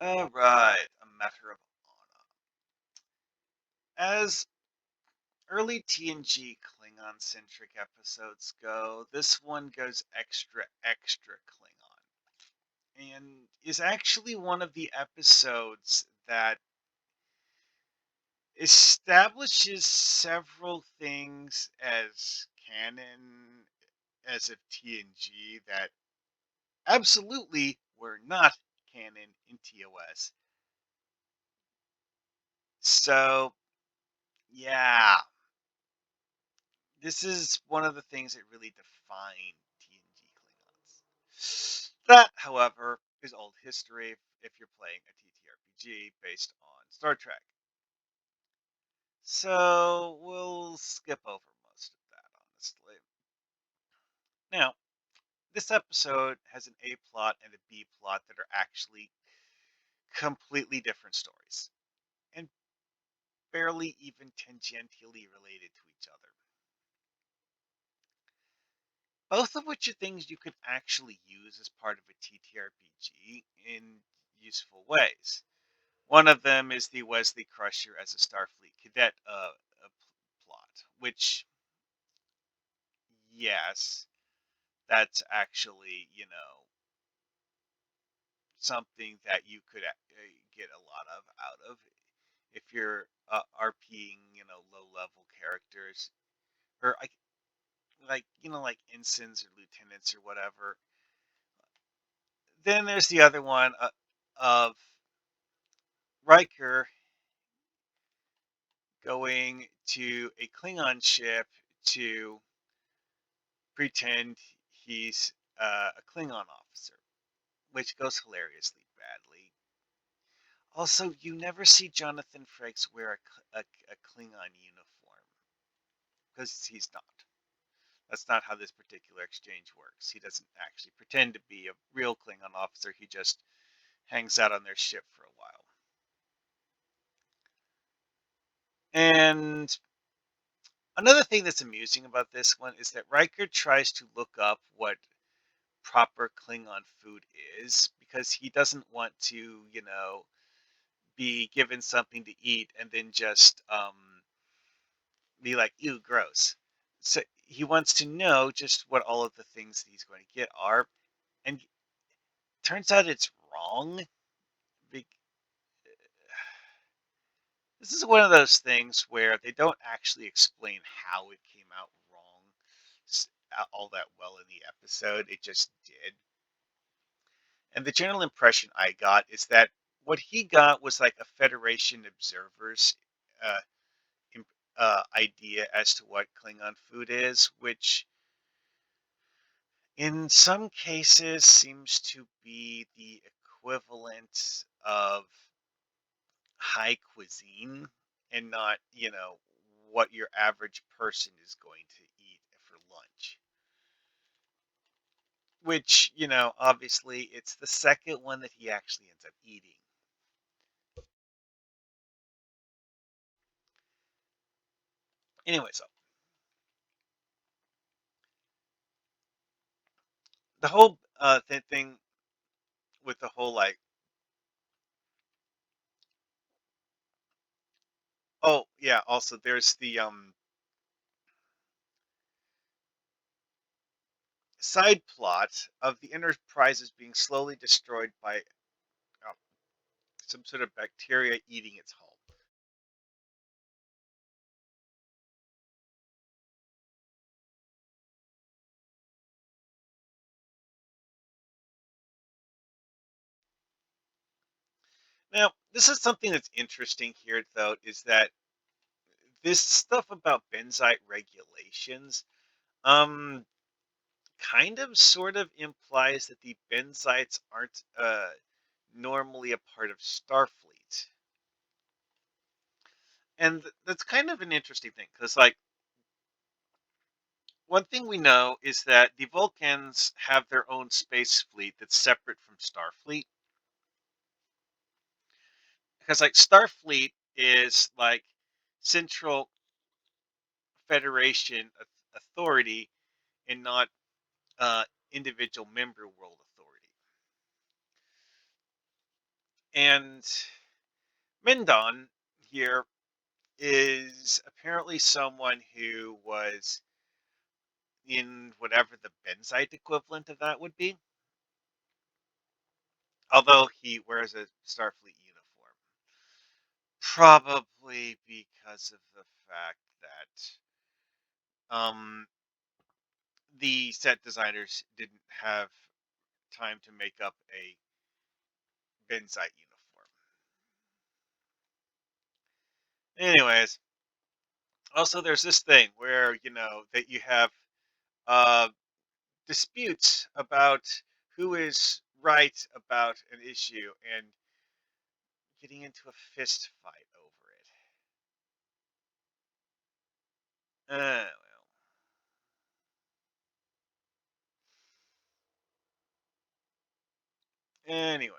All right, a matter of honor. As early TNG Klingon centric episodes go, this one goes extra Klingon and is actually one of the episodes that establishes several things as canon as of TNG that absolutely were not canon in TOS. So, yeah, this is one of the things that really define TNG Klingons. That, however, is old history if you're playing a TTRPG based on Star Trek. So we'll skip over most of that, honestly. Now, this episode has an A plot and a B plot that are actually completely different stories and barely even tangentially related to each other. Both of which are things you could actually use as part of a TTRPG in useful ways. One of them is the Wesley Crusher as a Starfleet cadet plot, which, yes, that's actually, something that you could get a lot of out of if you're RPing, low level characters or like ensigns or lieutenants or whatever. Then there's the other one of Riker going to a Klingon ship to pretend he's a Klingon officer, which goes hilariously badly. Also, you never see Jonathan Frakes wear a Klingon uniform because he's not. That's not how this particular exchange works. He doesn't actually pretend to be a real Klingon officer. He just hangs out on their ship for a while. And another thing that's amusing about this one is that Riker tries to look up what proper Klingon food is because he doesn't want to, be given something to eat and then just be like, ew, gross. So he wants to know just what all of the things that he's going to get are. And turns out it's wrong. This is one of those things where they don't actually explain how it came out wrong all that well in the episode. It just did. And the general impression I got is that what he got was like a Federation observer's uh, idea as to what Klingon food is, which in some cases seems to be the equivalent of high cuisine and not, what your average person is going to eat for lunch. Which, obviously it's the second one that he actually ends up eating. Anyway, so the whole thing with the whole like, oh yeah, also there's the side plot of the Enterprises being slowly destroyed by some sort of bacteria eating its hull. Now, this is something that's interesting here, though, is that this stuff about benzite regulations, um, kind of sort of implies that the benzites aren't normally a part of Starfleet. And that's kind of an interesting thing, because, like, one thing we know is that the Vulcans have their own space fleet that's separate from Starfleet. Because, like, Starfleet is, like, Central Federation authority and not individual member world authority. And Mindon here is apparently someone who was in whatever the Benzite equivalent of that would be, although he wears a Starfleet uniform. Probably because of the fact that the set designers didn't have time to make up a Benzite uniform. Anyways, also there's this thing where that you have uh, disputes about who is right about an issue and getting into a fist fight over it. Anyways,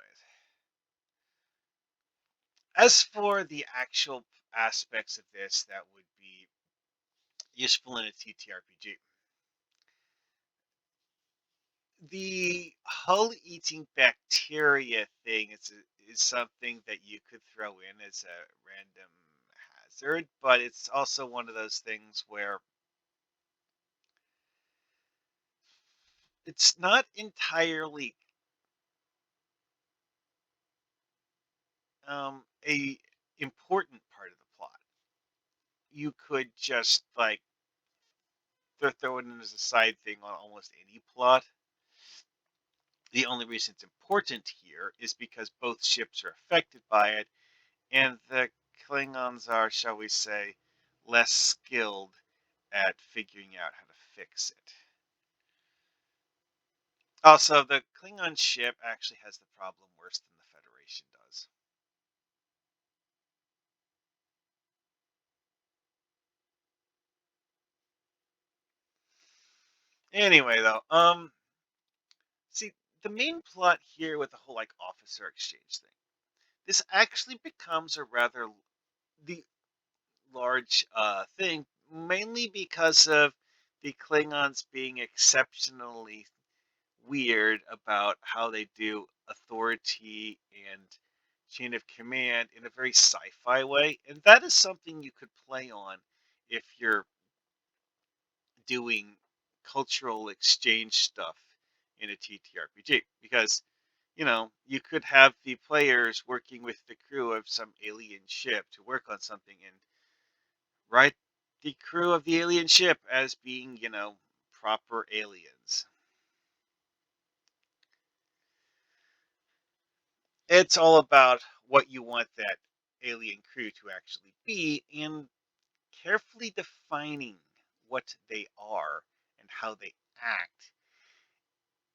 as for the actual aspects of this that would be useful in a TTRPG, the hull eating bacteria thing is something that you could throw in as a random hazard, but it's also one of those things where it's not entirely a important part of the plot. You could just like throw it in as a side thing on almost any plot. The only reason it's important here is because both ships are affected by it, and the Klingons are, shall we say, less skilled at figuring out how to fix it. Also, the Klingon ship actually has the problem worse than the Federation does. Anyway, though, see, the main plot here with the whole like officer exchange thing, this actually becomes a rather the large thing, mainly because of the Klingons being exceptionally weird about how they do authority and chain of command in a very sci-fi way, and that is something you could play on if you're doing cultural exchange stuff in a TTRPG, because you could have the players working with the crew of some alien ship to work on something and write the crew of the alien ship as being, proper aliens. It's all about what you want that alien crew to actually be and carefully defining what they are and how they act.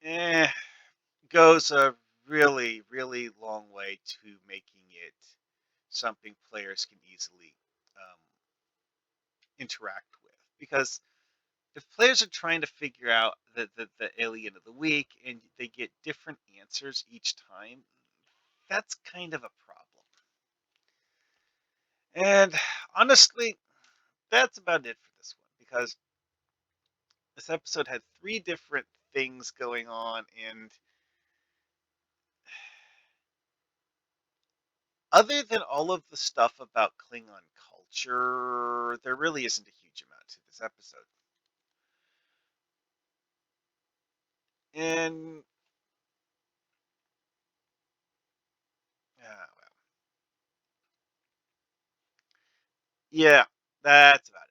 Eh, goes a really, really long way to making it something players can easily um, interact with. Because if players are trying to figure out the alien of the week and they get different answers each time, that's kind of a problem. And honestly, that's about it for this one because this episode had three different things going on, and other than all of the stuff about Klingon culture, there really isn't a huge amount to this episode. And well, yeah, that's about it.